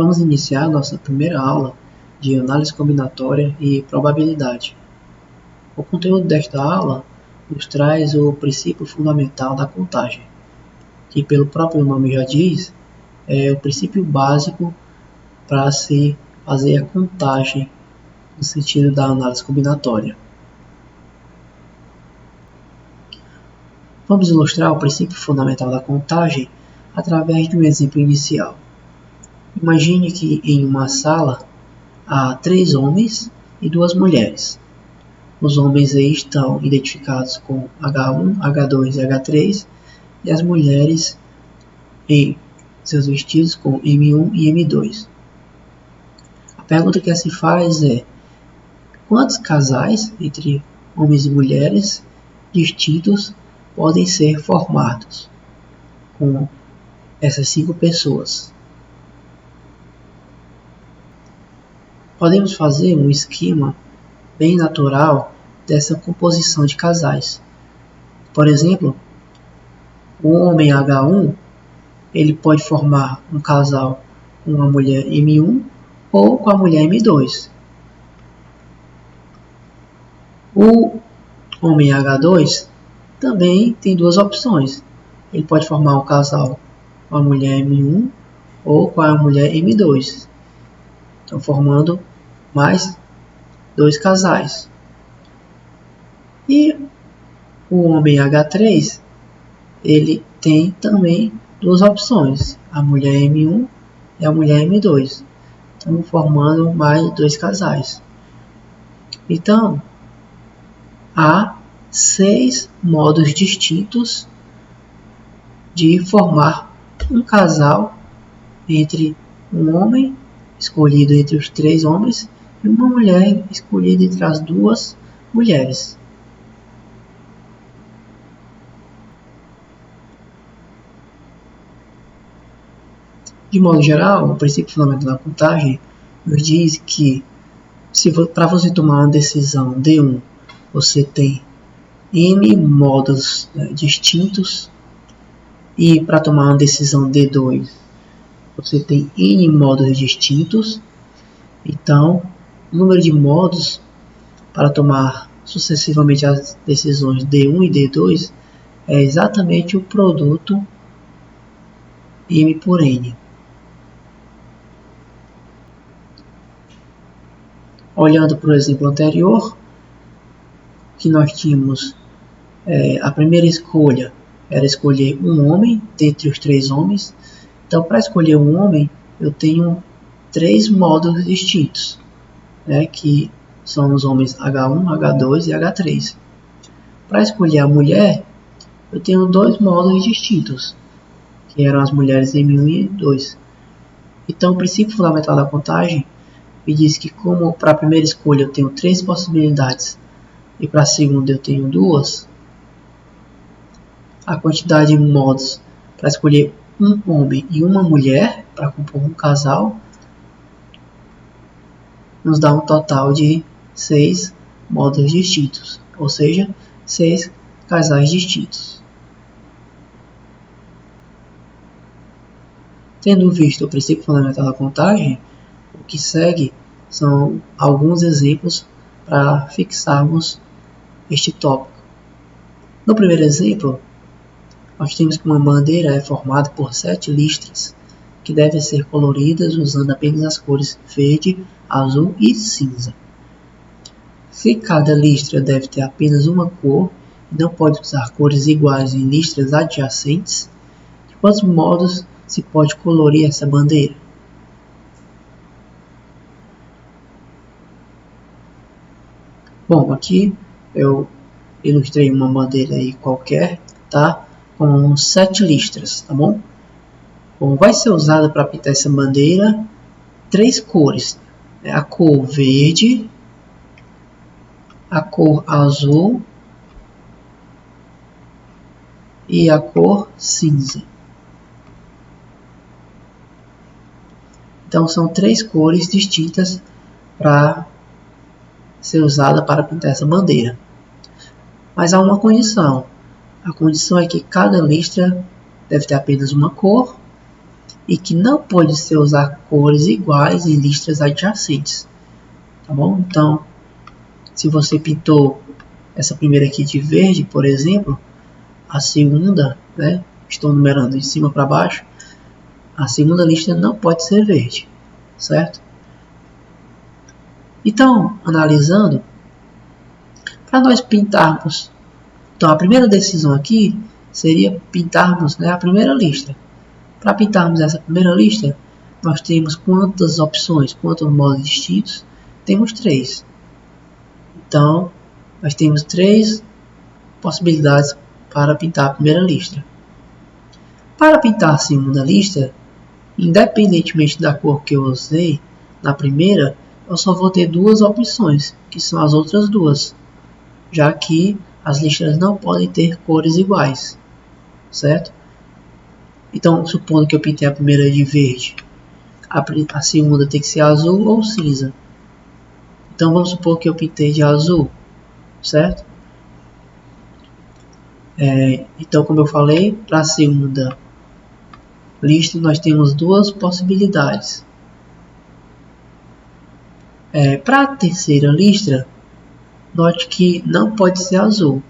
Vamos iniciar nossa primeira aula de análise combinatória e probabilidade. O conteúdo desta aula nos traz o princípio fundamental da contagem, que pelo próprio nome já diz, é o princípio básico para se fazer a contagem no sentido da análise combinatória. Vamos ilustrar o princípio fundamental da contagem através de um exemplo inicial. Imagine que em uma sala há 3 homens e 2 mulheres. Os homens aí estão identificados com H1, H2 e H3, e as mulheres em seus vestidos com M1 e M2. A pergunta que se faz é: quantos casais entre homens e mulheres distintos podem ser formados com essas 5 pessoas? Podemos fazer um esquema bem natural dessa composição de casais. Por exemplo, o homem H1 ele pode formar um casal com a mulher M1 ou com a mulher M2. O homem H2 também tem 2 opções. Ele pode formar um casal com a mulher M1 ou com a mulher M2. Então, formando mais 2 casais. E o homem H3, ele tem também 2 opções, a mulher M1 e a mulher M2. Então, formando mais 2 casais. Então, há 6 modos distintos de formar um casal entre um homem escolhido entre os 3 homens e uma mulher escolhida entre as 2 mulheres. De modo geral, o princípio fundamental da contagem nos diz que para você tomar uma decisão D1, você tem N modos distintos, e para tomar uma decisão D2, você tem N modos distintos. Então, o número de modos para tomar sucessivamente as decisões D1 e D2 é exatamente o produto M por N. Olhando para o exemplo anterior, que nós tínhamos a primeira escolha era escolher um homem dentre os 3 homens. Então, para escolher um homem, eu tenho 3 modos distintos, que são os homens H1, H2 e H3. Para escolher a mulher, eu tenho 2 modos distintos, que eram as mulheres M1 e M2. Então, o princípio fundamental da contagem me diz que, como para a primeira escolha eu tenho 3 possibilidades e para a segunda eu tenho 2, a quantidade de modos para escolher um homem e uma mulher para compor um casal nos dá um total de 6 modos distintos, ou seja, 6 casais distintos. Tendo visto o princípio fundamental da contagem, o que segue são alguns exemplos para fixarmos este tópico. No primeiro exemplo, nós temos que uma bandeira é formada por 7 listras, que devem ser coloridas usando apenas as cores verde, azul e cinza. Se cada listra deve ter apenas uma cor e não pode usar cores iguais em listras adjacentes, de quantos modos se pode colorir essa bandeira? Bom, aqui eu ilustrei uma bandeira aí qualquer, tá? Com 7 listras, tá bom? Bom, vai ser usada para pintar essa bandeira 3 cores, a cor verde, a cor azul e a cor cinza. Então são 3 cores distintas para ser usada para pintar essa bandeira. Mas há uma condição. A condição é que cada listra deve ter apenas uma cor e que não pode ser usar cores iguais em listas adjacentes, tá bom? Então, se você pintou essa primeira aqui de verde, por exemplo, a segunda, né, estou numerando de cima para baixo, a segunda lista não pode ser verde, certo? Então, analisando, para nós pintarmos, então a primeira decisão aqui seria pintarmos, né, a primeira lista. Para pintarmos essa primeira lista, nós temos quantas opções, quantos modos distintos? Temos 3. Então, nós temos 3 possibilidades para pintar a primeira lista. Para pintar a segunda lista, independentemente da cor que eu usei na primeira, eu só vou ter 2 opções, que são as outras 2, já que as listas não podem ter cores iguais, certo? Então, supondo que eu pintei a primeira de verde, a segunda tem que ser azul ou cinza. Então, vamos supor que eu pintei de azul, certo? Então, como eu falei, para a segunda lista nós temos 2 possibilidades. Para a terceira lista, note que não pode ser azul.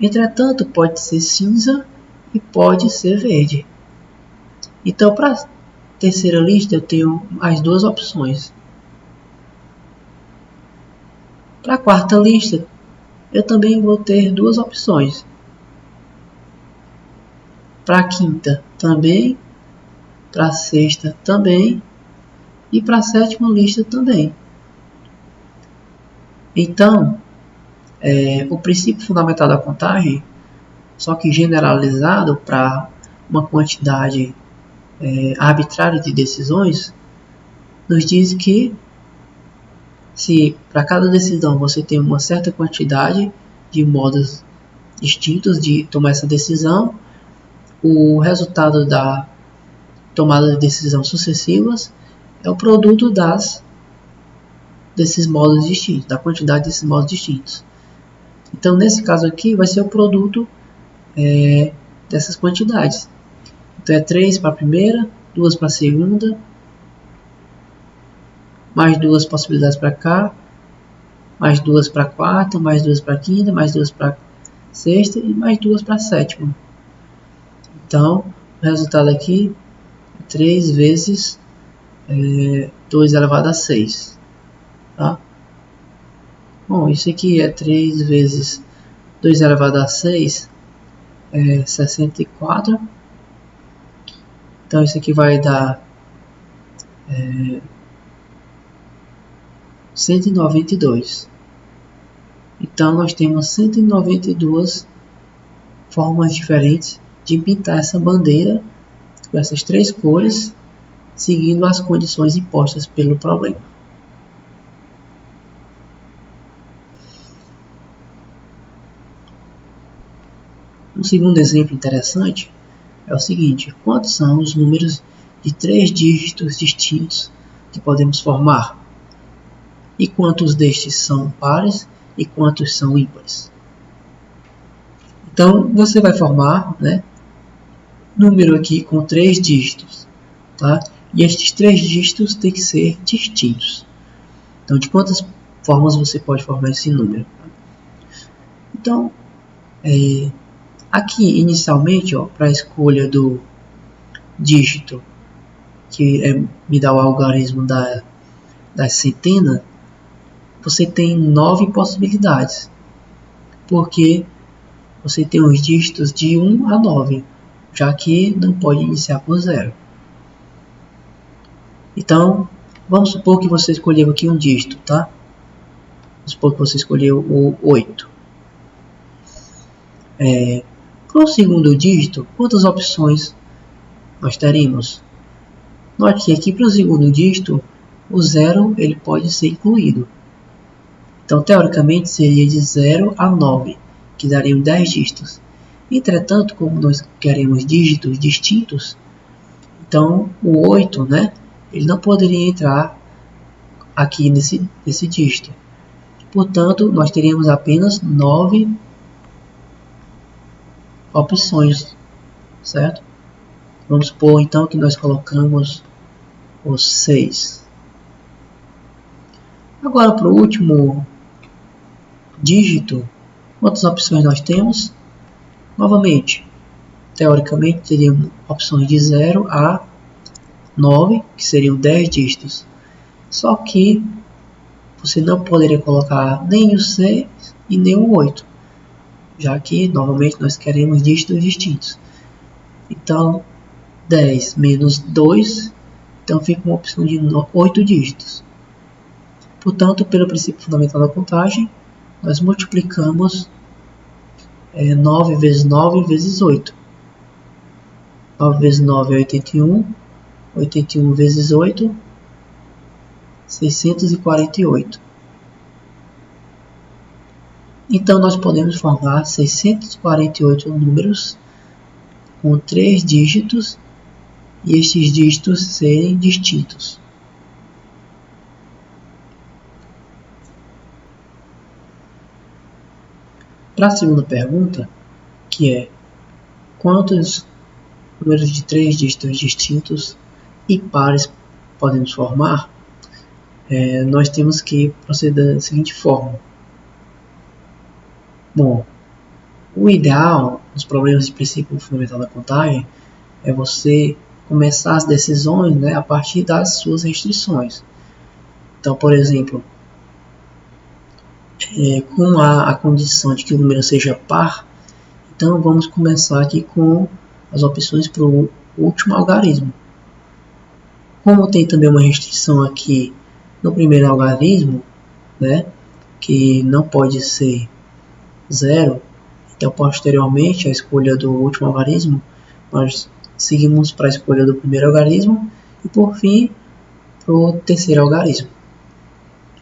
Entretanto, pode ser cinza e pode ser verde. Então, para a terceira lista, eu tenho as 2 opções. Para a quarta lista, eu também vou ter 2 opções. Para a quinta, também. Para a sexta, também. E para a sétima lista, também. Então, o princípio fundamental da contagem, só que generalizado para uma quantidade arbitrária de decisões, nos diz que se para cada decisão você tem uma certa quantidade de modos distintos de tomar essa decisão, o resultado da tomada de decisão sucessivas é o produto desses modos distintos, da quantidade desses modos distintos. Então, nesse caso aqui, vai ser o produto dessas quantidades. Então, é 3 para a primeira, 2 para a segunda, mais 2 possibilidades para cá, mais 2 para a quarta, mais 2 para a quinta, mais 2 para a sexta e mais 2 para a sétima. Então, o resultado aqui é 3 vezes 2 elevado a 6. Tá? Bom, isso aqui é 3 vezes 2 elevado a 6, é 64. Então, isso aqui vai dar 192. Então, nós temos 192 formas diferentes de pintar essa bandeira com essas 3 cores, seguindo as condições impostas pelo problema. Um segundo exemplo interessante é o seguinte: quantos são os números de 3 dígitos distintos que podemos formar? E quantos destes são pares e quantos são ímpares? Então, você vai formar, né, número aqui com 3 dígitos. Tá? E estes 3 dígitos têm que ser distintos. Então, de quantas formas você pode formar esse número? Então, aqui inicialmente, para a escolha do dígito, que me dá o algarismo das centenas, você tem 9 possibilidades, porque você tem os dígitos de 1 a 9, já que não pode iniciar por 0. Então, vamos supor que você escolheu aqui um dígito, tá? Vamos supor que você escolheu o 8. Para o segundo dígito, quantas opções nós teremos? Note que aqui para o segundo dígito, o 0 ele pode ser incluído. Então, teoricamente, seria de 0 a 9, que dariam 10 dígitos. Entretanto, como nós queremos dígitos distintos, então o 8, né, ele não poderia entrar aqui nesse dígito. Portanto, nós teríamos apenas 9 opções, certo? Vamos supor então que nós colocamos o 6. Agora para o último dígito, quantas opções nós temos? Novamente, teoricamente teríamos opções de 0 a 9, que seriam 10 dígitos. Só que você não poderia colocar nem o 6 e nem o 8, já que novamente nós queremos dígitos distintos. Então 10 menos 2, então fica uma opção de 8 dígitos. Portanto, pelo princípio fundamental da contagem, nós multiplicamos 9 vezes 9 vezes 8. 9 vezes 9 é 81. 81 vezes 8, 648. Então, nós podemos formar 648 números com 3 dígitos e estes dígitos serem distintos. Para a segunda pergunta, que é quantos números de 3 dígitos distintos e pares podemos formar, nós temos que proceder da seguinte forma. Bom, o ideal nos problemas de princípio fundamental da contagem é você começar as decisões, né, a partir das suas restrições. Então, por exemplo, com a condição de que o número seja par, então vamos começar aqui com as opções para o último algarismo. Como tem também uma restrição aqui no primeiro algarismo, né, que não pode ser 0, então posteriormente à escolha do último algarismo, nós seguimos para a escolha do primeiro algarismo e por fim para o terceiro algarismo.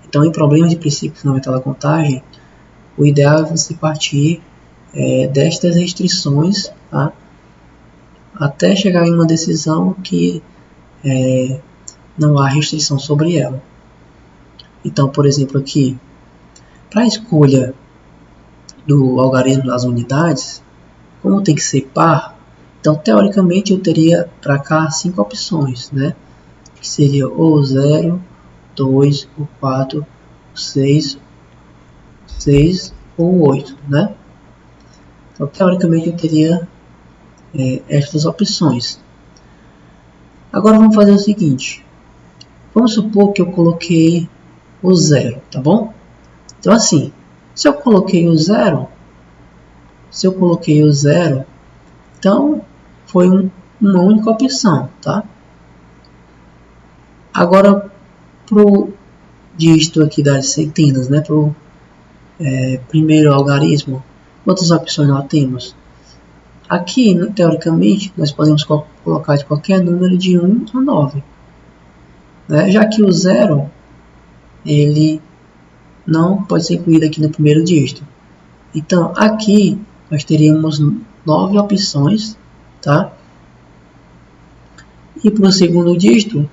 Então, em problemas de princípio fundamental da contagem, o ideal é você partir destas restrições, tá, até chegar em uma decisão que não há restrição sobre ela. Então, por exemplo, aqui, para a escolha do algarismo das unidades, como tem que ser par, então teoricamente eu teria para cá 5 opções, né? Que seria o 0, 2, o 4, o 6 ou o 8, né? Então teoricamente eu teria estas opções. Agora vamos fazer o seguinte. Vamos supor que eu coloquei o 0, tá bom? Então assim, se eu coloquei o 0, então foi uma única opção, tá? Agora, para o dígito aqui das centenas, né? Para o primeiro algarismo, quantas opções nós temos? Aqui, teoricamente, nós podemos colocar de qualquer número de 1 a 9. Né? Já que o 0, ele não pode ser incluído aqui no primeiro dígito. Então, aqui nós teríamos 9 opções, tá? E para o segundo dígito,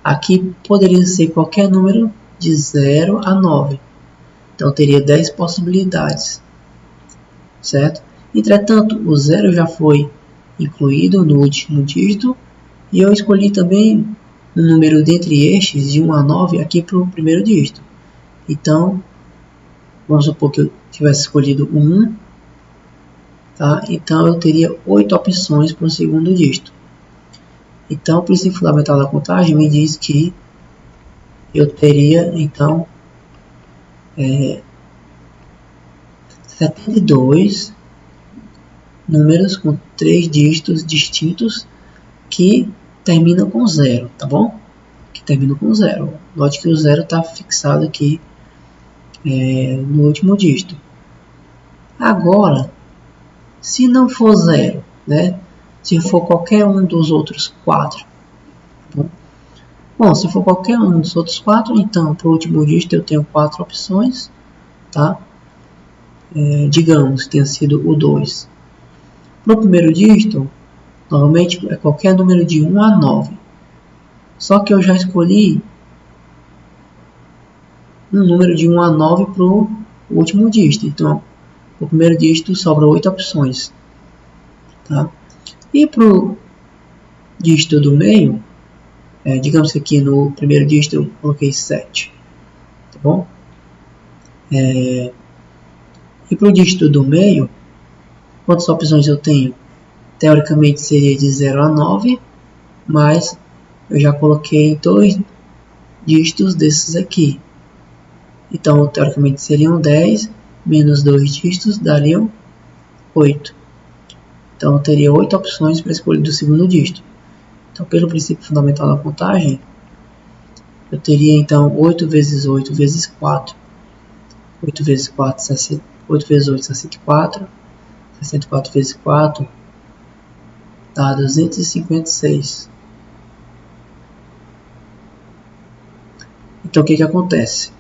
aqui poderia ser qualquer número de 0 a 9. Então, teria 10 possibilidades, certo? Entretanto, o 0 já foi incluído no último dígito e eu escolhi também um número dentre estes, de 1 a 9, aqui para o primeiro dígito. Então, vamos supor que eu tivesse escolhido 1, tá? Então eu teria 8 opções para o segundo dígito. Então, o princípio fundamental da contagem me diz que eu teria, então, 72 números com 3 dígitos distintos que terminam com 0, tá bom? Que terminam com 0. Note que o 0 está fixado aqui no último dígito. Agora, se não for 0, né? Se for qualquer um dos outros 4, tá bom, se for qualquer um dos outros 4, então para o último dígito eu tenho 4 opções, tá? Digamos que tenha sido o 2. Para o primeiro dígito, normalmente é qualquer número de 1 a 9. Só que eu já escolhi um número de 1 a 9 para o último dígito. Então, o primeiro dígito sobra 8 opções. Tá? E para o dígito do meio, digamos que aqui no primeiro dígito eu coloquei 7, tá bom? E para o dígito do meio, quantas opções eu tenho? Teoricamente seria de 0 a 9, mas eu já coloquei 2 dígitos desses aqui. Então, teoricamente seriam 10, menos 2 dígitos dariam 8. Então, eu teria 8 opções para escolher do segundo dígito. Então, pelo princípio fundamental da contagem, eu teria então 8 vezes 8 vezes 4. 8 vezes 4, 8 vezes 8, 64. 64 vezes 4 dá 256. Então, o que acontece?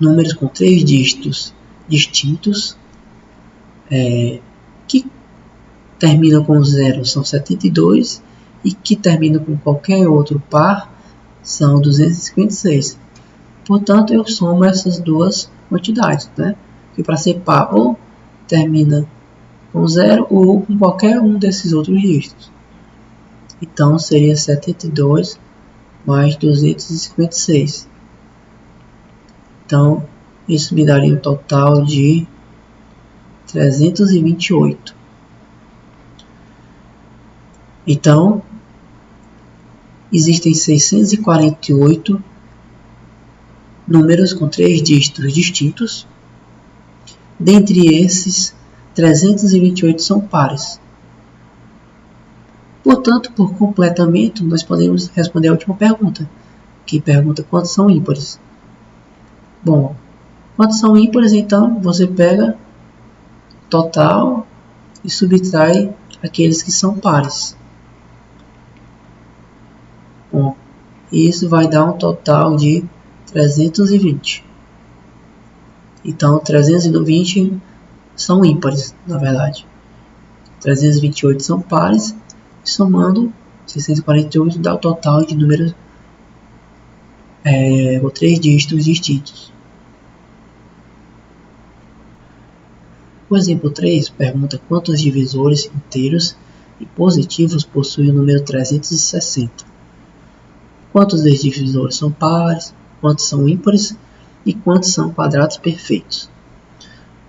Números com 3 dígitos distintos, que terminam com 0 são 72 e que terminam com qualquer outro par são 256. Portanto, eu somo essas duas quantidades, né? Que para ser par ou termina com 0 ou com qualquer um desses outros dígitos. Então, seria 72 mais 256. Então, isso me daria um total de 328. Então, existem 648 números com 3 dígitos distintos. Dentre esses, 328 são pares. Portanto, por completamento, nós podemos responder a última pergunta, que pergunta quantos são ímpares. Bom, quantos são ímpares, então você pega total e subtrai aqueles que são pares. Bom, isso vai dar um total de 320. Então, 320 são ímpares, na verdade. 328 são pares. Somando 648 dá o total de números com 3 dígitos distintos. O exemplo 3 pergunta quantos divisores inteiros e positivos possui o número 360. Quantos desses divisores são pares, quantos são ímpares e quantos são quadrados perfeitos.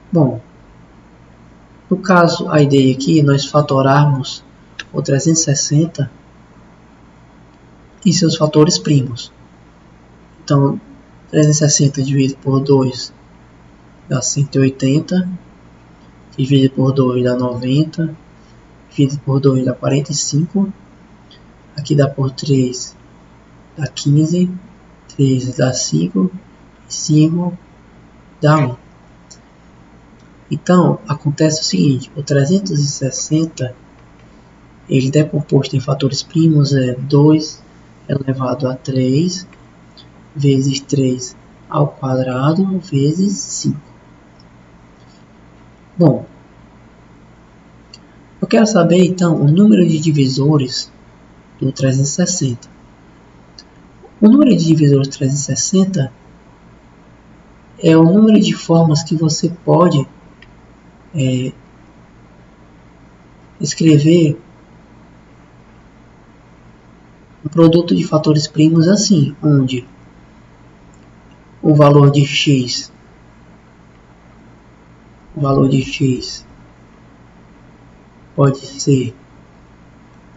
Bom, no caso, a ideia aqui é nós fatorarmos o 360 e seus fatores primos. Então, 360 dividido por 2 dá 180, dividido por 2 dá 90, dividido por 2 dá 45, aqui dá por 3 dá 15, 3 dá 5, e 5 dá 1. Então, acontece o seguinte, o 360 ele é composto em fatores primos, 2 elevado a 3 vezes 3 ao quadrado vezes 5. Bom, eu quero saber então o número de divisores do 360. O número de divisores do 360 é o número de formas que você pode escrever um produto de fatores primos assim, onde o valor de x pode ser,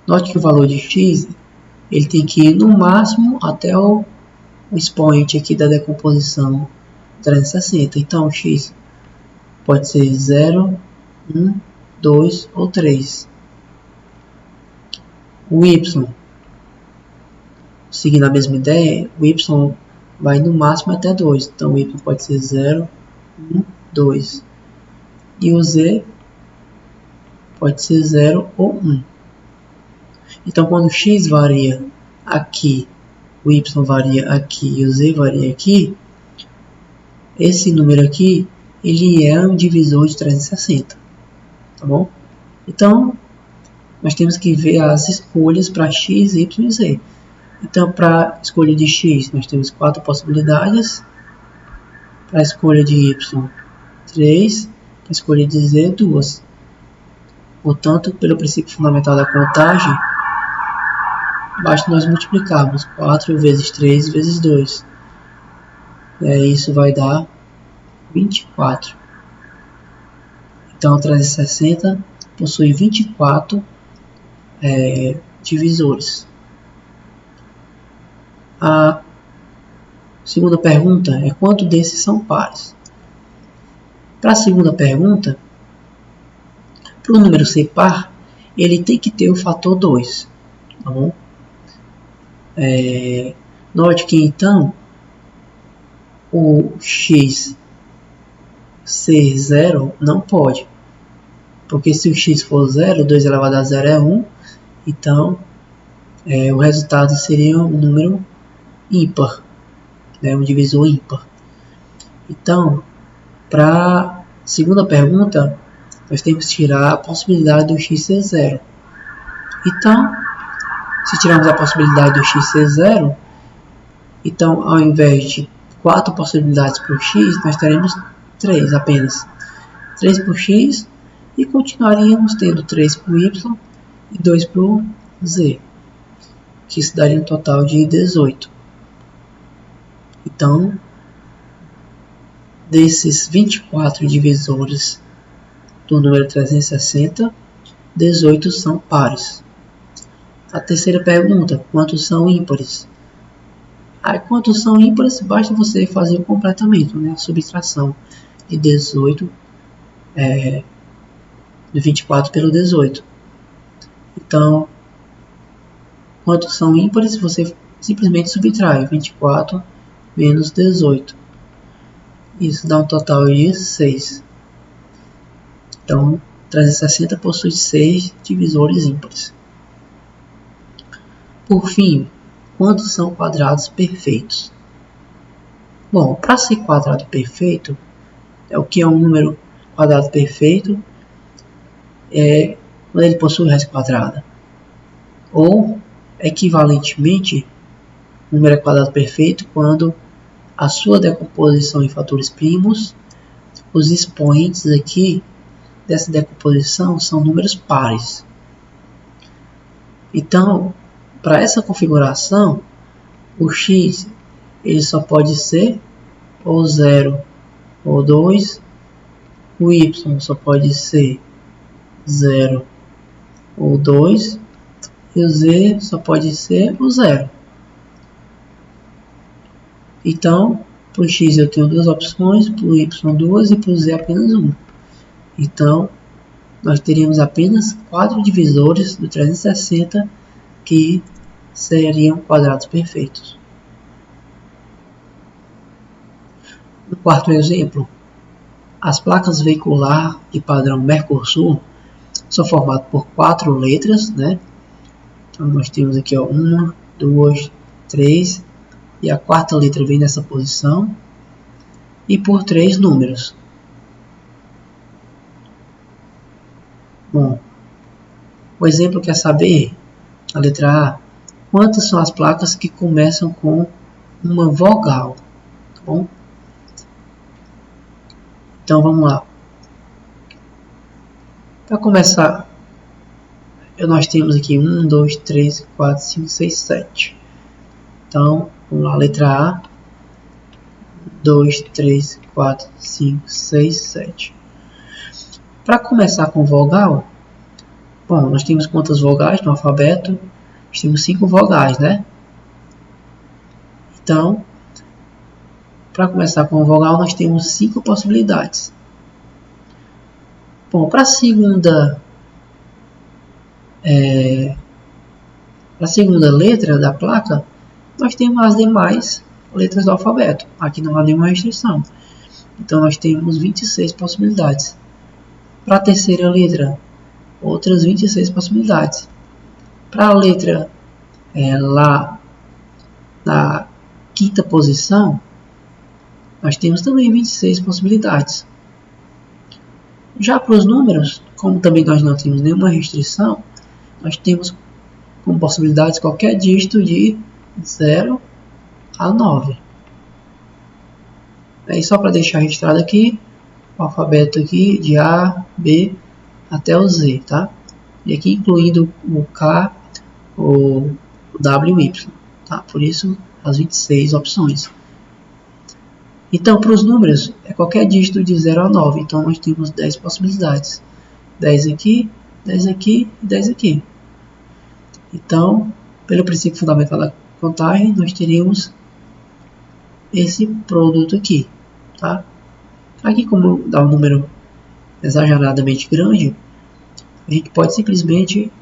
note que o valor de x ele tem que ir no máximo até o expoente aqui da decomposição 360. Então x pode ser 0, 1, 2 ou 3. O y, seguindo a mesma ideia, o y vai no máximo até 2. Então o y pode ser 0, 1, 2. E o z pode ser 0 ou 1. Então quando o x varia aqui, o y varia aqui e o z varia aqui, esse número aqui ele é um divisor de 360. Tá bom? Então nós temos que ver as escolhas para x, y e z. Então, para a escolha de x, nós temos 4 possibilidades. Para a escolha de y, 3. Para a escolha de z, 2. Portanto, pelo princípio fundamental da contagem, basta nós multiplicarmos 4 vezes 3 vezes 2. E aí isso vai dar 24. Então, a 360 possui 24 divisores. A segunda pergunta é quanto desses são pares? Para a segunda pergunta, para o número ser par, ele tem que ter o fator 2. Tá bom? Note que então o x ser 0 não pode, porque se o x for 0, 2 elevado a 0 é 1, então o resultado seria um número ímpar, um divisor ímpar. Então, para a segunda pergunta, nós temos que tirar a possibilidade do x ser 0. Então, se tirarmos a possibilidade do x ser 0, então ao invés de 4 possibilidades para o x, nós teremos 3 apenas. 3 para o x e continuaríamos tendo 3 para o y e 2 para o z, que isso daria um total de 18. Então, desses 24 divisores do número 360, 18 são pares. A terceira pergunta, quantos são ímpares? Quantos são ímpares, basta você fazer o completamento, a subtração de 18, de 24 pelo 18. Então, quantos são ímpares, você simplesmente subtrai 24 menos 18. Isso dá um total de 6. Então, 360 possui 6 divisores ímpares. Por fim, quantos são quadrados perfeitos? Bom, para ser quadrado perfeito, o que é um número quadrado perfeito? Quando ele possui raiz quadrada. Ou, equivalentemente, o número é quadrado perfeito quando a sua decomposição em fatores primos, os expoentes aqui dessa decomposição são números pares. Então, para essa configuração, o x ele só pode ser ou 0 ou 2, o y só pode ser 0 ou 2, e o z só pode ser o 0. Então, para o x eu tenho duas opções, para o y duas e para o z apenas uma. Então, nós teríamos apenas 4 divisores do 360 que seriam quadrados perfeitos. No quarto exemplo, as placas veicular de padrão Mercosul são formadas por 4 letras, Então nós temos aqui 1, 2, 3, e a quarta letra vem nessa posição, e por 3 números. Bom, o exemplo quer saber, a letra A, quantas são as placas que começam com uma vogal, tá bom? Então vamos lá. Para começar, nós temos aqui 1, 2, 3, 4, 5, 6, 7. Então, vamos lá, letra A, 2, 3, 4, 5, 6, 7. Para começar com vogal, bom, nós temos quantas vogais no alfabeto? Nós temos 5 vogais, Então, para começar com vogal, nós temos 5 possibilidades. Bom, para a segunda letra da placa, nós temos as demais letras do alfabeto. Aqui não há nenhuma restrição. Então, nós temos 26 possibilidades. Para a terceira letra, outras 26 possibilidades. Para a letra lá na quinta posição, nós temos também 26 possibilidades. Já para os números, como também nós não temos nenhuma restrição, nós temos como possibilidades qualquer dígito de 0 a 9. Aí só para deixar registrado aqui, o alfabeto aqui de A, B até o Z, tá? E aqui incluindo o K, o W e o Y. Tá? Por isso as 26 opções. Então, para os números, é qualquer dígito de 0 a 9. Então, nós temos 10 possibilidades. 10 aqui, 10 aqui e 10 aqui. Então, pelo princípio fundamental da contagem, nós teríamos esse produto aqui. Tá? Aqui, como dá um número exageradamente grande, a gente pode simplesmente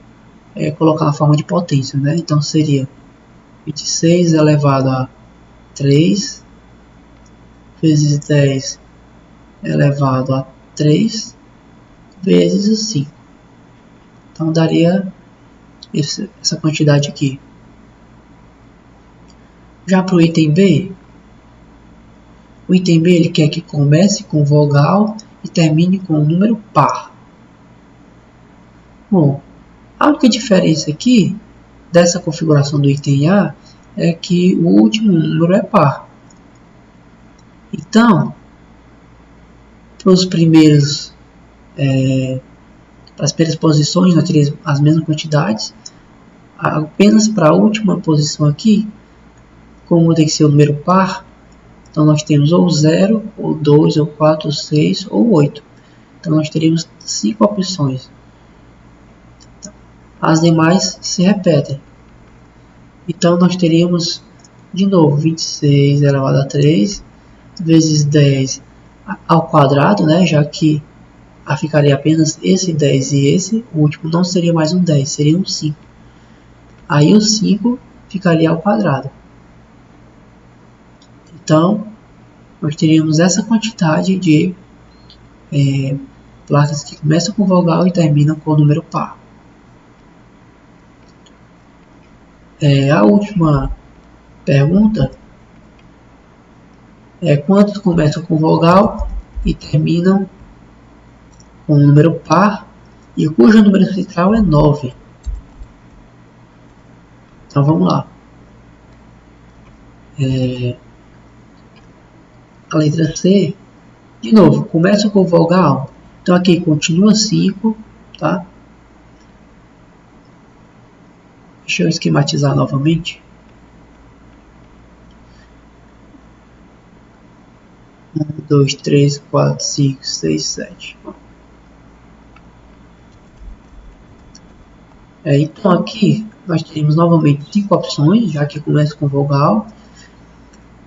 colocar a forma de potência. Né? Então, seria 26 elevado a 3 vezes 10 elevado a 3 vezes o 5. Então, daria essa quantidade aqui. Já para o item B, o item B ele quer que comece com vogal e termine com um número par. Bom, a única diferença aqui dessa configuração do item A é que o último número é par. Então, para as primeiras posições nós teríamos as mesmas quantidades. Apenas para a última posição aqui, como tem que ser o número par, então nós temos ou 0, ou 2, ou 4, ou 6, ou 8. Então nós teríamos 5 opções. As demais se repetem. Então nós teríamos, de novo, 26 elevado a 3 vezes 10 ao quadrado, né? Já que ficaria apenas esse 10 e esse, o último não seria mais um 10, seria um 5. Aí o 5 ficaria ao quadrado. Então, nós teríamos essa quantidade de placas que começam com vogal e terminam com o número par. A última pergunta é quantos começam com vogal e terminam com o número par e cujo número central é 9. Então vamos lá. A letra C, de novo, começa com vogal. Então aqui continua 5, tá? Deixa eu esquematizar novamente. 1, 2, 3, 4, 5, 6, 7. Então aqui nós temos novamente 5 opções, já que começa com vogal.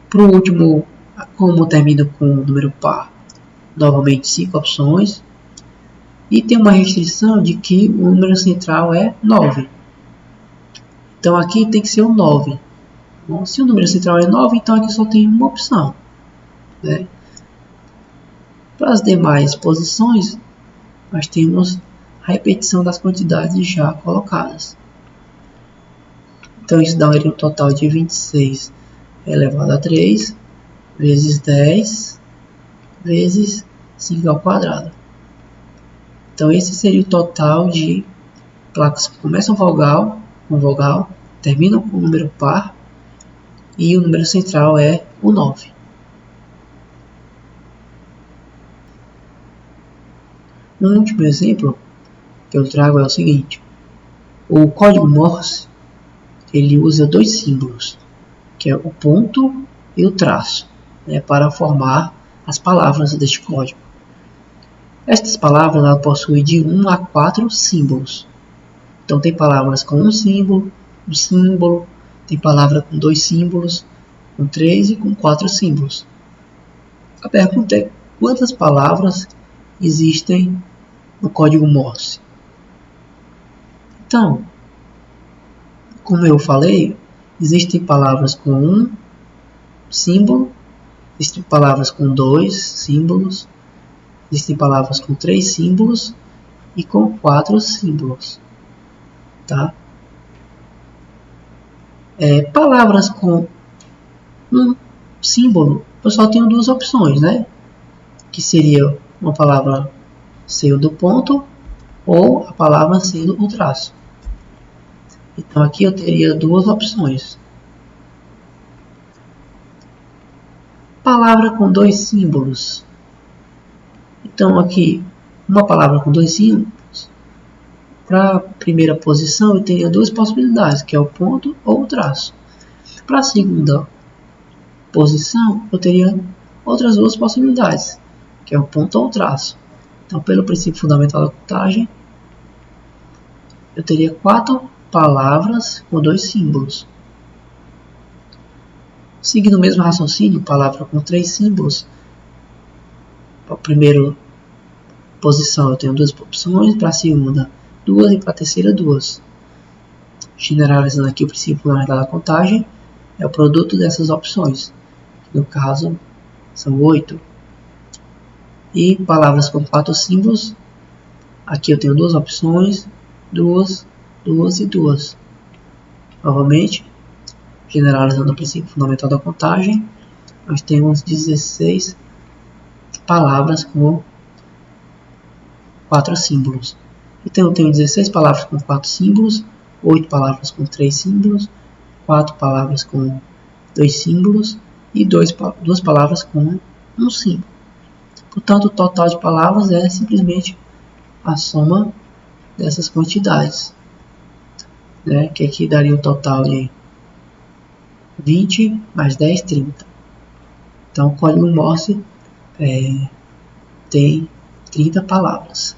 Para o último, como termina com o número par, novamente 5 opções. E tem uma restrição de que o número central é 9. Então aqui tem que ser o 9. Bom, se o número central é 9, então aqui só tem uma opção. Né? Para as demais posições, nós temos a repetição das quantidades já colocadas. Então isso daria um total de 26 elevado a 3 vezes 10 vezes 5 ao quadrado. Então esse seria o total de placas que começam com vogal, terminam com o número par e o número central é o 9. Um último exemplo que eu trago é o seguinte: o código Morse ele usa 2 símbolos, que é o ponto e o traço, né, para formar as palavras deste código. Estas palavras ela possuem de 1 a 4 símbolos. Então tem palavras com um símbolo, tem palavra com 2 símbolos, com 3 e com 4 símbolos. A pergunta é: quantas palavras existem no código Morse? Então, como eu falei, existem palavras com um símbolo, existem palavras com 2 símbolos, existem palavras com 3 símbolos e com 4 símbolos. Tá? Palavras com um símbolo, eu só tenho 2 opções, né? Que seria uma palavra sendo o ponto ou a palavra sendo o traço. Então aqui eu teria 2 opções. Palavra com 2 símbolos. Então aqui, uma palavra com 2 símbolos Para a primeira posição, eu teria duas possibilidades, que é o ponto ou o traço. Para a segunda posição, eu teria outras duas possibilidades, que é o ponto ou o traço. Então, pelo princípio fundamental da contagem, eu teria 4 palavras com 2 símbolos. Seguindo o mesmo raciocínio, palavra com 3 símbolos. Para a primeira posição, eu tenho 2 opções, para a segunda, 2 e para a terceira, 2. Generalizando aqui o princípio fundamental da contagem, é o produto dessas opções. No caso, são 8. E palavras com 4 símbolos, aqui eu tenho 2 opções, 2, 2 e 2. Novamente, generalizando o princípio fundamental da contagem, nós temos 16 palavras com 4 símbolos. Então eu tenho 16 palavras com 4 símbolos, 8 palavras com 3 símbolos, 4 palavras com 2 símbolos e 2 palavras com 1 símbolo. Portanto, o total de palavras é simplesmente a soma dessas quantidades, né? Que aqui daria um total de 20 mais 10, 30. Então, o código Morse tem 30 palavras.